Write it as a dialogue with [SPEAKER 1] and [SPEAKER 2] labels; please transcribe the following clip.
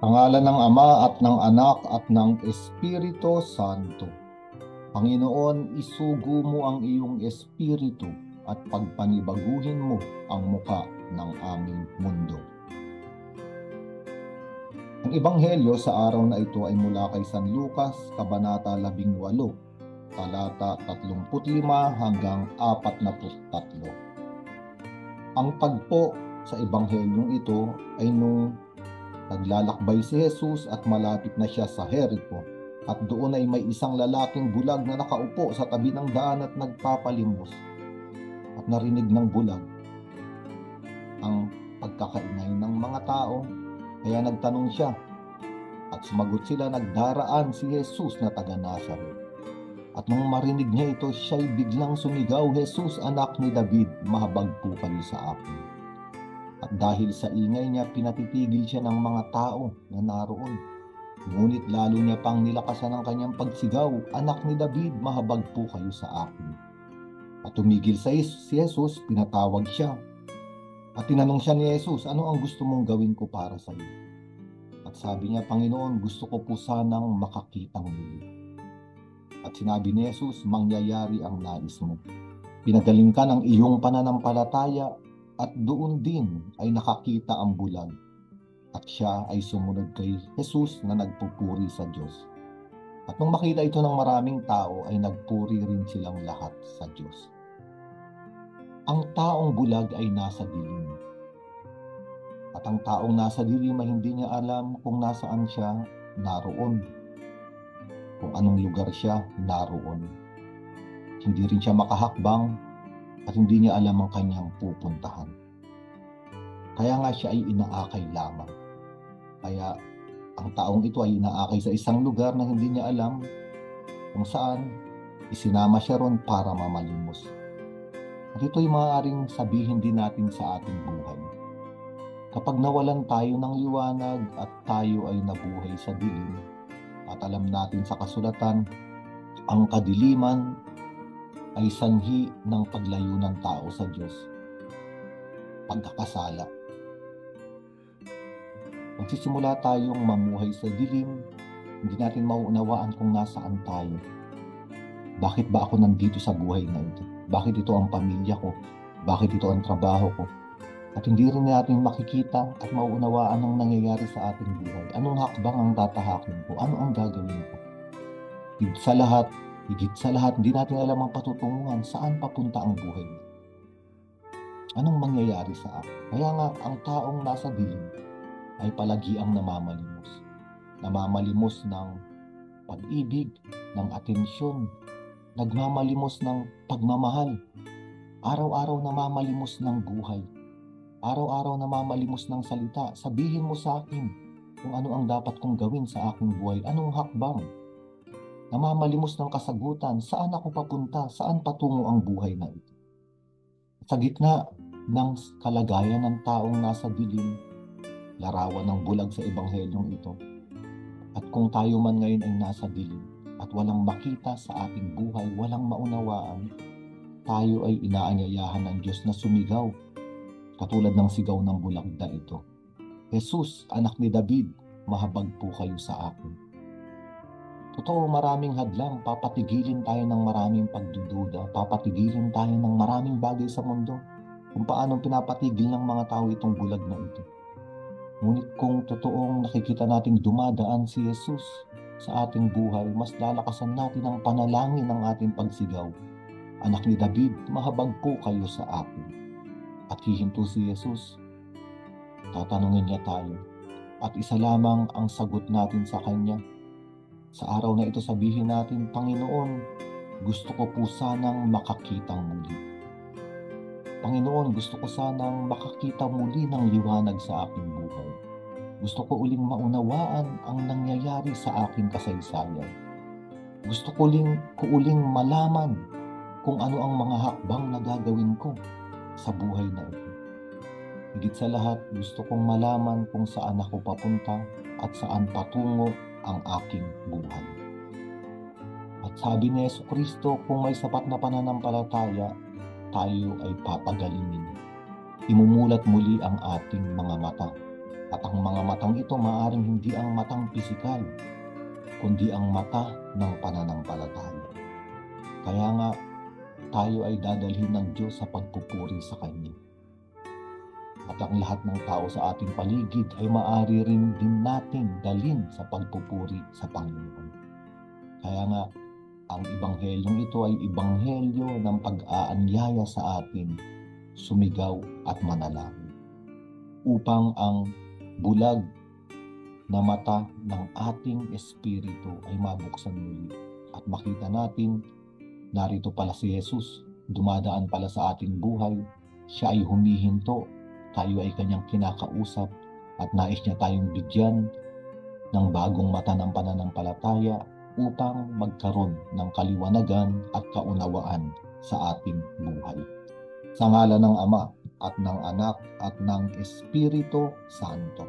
[SPEAKER 1] Pangalan ng Ama at ng Anak at ng Espiritu Santo. Panginoon, isugo mo ang iyong espiritu at pagpanibaguhin mo ang muka ng aming mundo. Ang Ebanghelyo sa araw na ito ay mula kay San Lucas, Kabanata 18, talata 35 hanggang 43. Ang tagpo sa Ebanghelyong ito ay nung naglalakbay si Jesus at malapit na siya sa Jericho, at doon ay may isang lalaking bulag na nakaupo sa tabi ng daan at nagpapalimos. At narinig ng bulag ang pagkakaingay ng mga tao, kaya nagtanong siya. At sumagot sila, nagdaraan si Jesus na taga Nazaret. At nung marinig niya ito, siya'y biglang sumigaw, "Jesus, anak ni David, mahabag po kayo sa akin." At dahil sa ingay niya, pinatitigil siya ng mga tao na naroon. Ngunit lalo niya pang nilakasan ang kanyang pagsigaw, "Anak ni David, mahabag po kayo sa akin." At tumigil si Jesus, pinatawag siya. At tinanong siya ni Jesus, "Ano ang gusto mong gawin ko para sa iyo?" At sabi niya, "Panginoon, gusto ko po sanang makakitang muli." At sinabi ni Jesus, "Mangyayari ang nais mo. Pinagaling ka ng iyong pananampalataya." At doon din ay nakakita ang bulag. At siya ay sumunod kay Jesus na nagpupuri sa Diyos. At nung makita ito ng maraming tao, ay nagpuri rin silang lahat sa Diyos. Ang taong bulag ay nasa dilim. At ang taong nasa dilim ay hindi niya alam kung nasaan siya naroon. Kung anong lugar siya naroon. Hindi rin siya makahakbang at hindi niya alam ang kanyang pupuntahan. Kaya nga siya ay inaakay lamang. Kaya ang taong ito ay inaakay sa isang lugar na hindi niya alam kung saan isinama siya ron para mamalimos. At ito'y maaaring sabihin din natin sa ating buhay. Kapag nawalan tayo ng liwanag at tayo ay nabuhay sa dilim, at alam natin sa kasulatan, ang kadiliman ay sanhi ng paglayo ng tao sa Diyos. Pagkakasala. Magsisimula tayong mamuhay sa dilim, hindi natin mauunawaan kung nasaan tayo. Bakit ba ako nandito sa buhay na ito? Bakit ito ang pamilya ko? Bakit ito ang trabaho ko? At hindi rin natin makikita at mauunawaan ang nangyayari sa ating buhay. Anong hakbang ang tatahakin ko? Ano ang gagawin ko? Higit sa lahat, hindi natin alam ang patutunguhan, saan papunta ang buhay. Anong mangyayari sa akin? Kaya nga, ang taong nasa dilim ay palagiang namamalimos. Namamalimos ng pag-ibig, ng atensyon, nagmamalimos ng pagmamahal. Araw-araw namamalimos ng buhay. Araw-araw namamalimos ng salita. Sabihin mo sa akin kung ano ang dapat kong gawin sa aking buhay. Anong hakbang? Namamalimos ng kasagutan. Saan ako papunta? Saan patungo ang buhay na ito? Sa gitna ng kalagayan ng taong nasa dilim, larawan ng bulag sa Ebanghelyong ito. At kung tayo man ngayon ay nasa dilim at walang makita sa ating buhay, walang maunawaan, tayo ay inaanyayahan ng Diyos na sumigaw, katulad ng sigaw ng bulag na ito. "Jesus, anak ni David, mahabag po kayo sa akin." Totoo, maraming hadlang, papatigilin tayo ng maraming pagdududa, papatigilin tayo ng maraming bagay sa mundo, kung paano pinapatigil ng mga tao itong bulag na ito. Ngunit kung totoong nakikita nating dumadaan si Jesus sa ating buhay, mas lalakasan natin ang panalangin ng ating pagsigaw, "Anak ni David, mahabag po kayo sa akin." At hihinto si Jesus, tatanungin niya tayo, at isa lamang ang sagot natin sa Kanya. Sa araw na ito sabihin natin, "Panginoon, gusto ko po sanang makakitang muli. Panginoon, gusto ko sanang makakita muli ng liwanag sa aking buhay. Gusto ko uling maunawaan ang nangyayari sa aking kasaysayan. Gusto ko uling malaman kung ano ang mga hakbang na gagawin ko sa buhay na ito. Higit sa lahat, gusto kong malaman kung saan ako papunta at saan patungo ang aking buhay." At sabi ni Jesucristo, kung may sapat na pananampalataya, tayo ay papagalingin. Imumulat muli ang ating mga mata. At ang mga matang ito maaaring hindi ang matang pisikal, kundi ang mata ng pananampalataya. Kaya nga, tayo ay dadalhin ng Diyos sa pagpupuri sa Kanya. At ang lahat ng tao sa ating paligid ay maaari rin din nating dalhin sa pagpupuri sa Panginoon. Kaya nga, ang Ebanghelyong ito ay Ebanghelyo ng pag-aanyaya sa atin, sumigaw at manalangin, upang ang bulag na mata ng ating espiritu ay mabuksan muli at makita natin, narito pala si Jesus, dumadaan pala sa ating buhay, siya ay humihinto, tayo ay kanyang kinakausap at nais niya tayong bigyan ng bagong mata ng pananampalataya upang magkaroon ng kaliwanagan at kaunawaan sa ating buhay. Sa ngalan ng Ama at ng Anak at ng Espiritu Santo.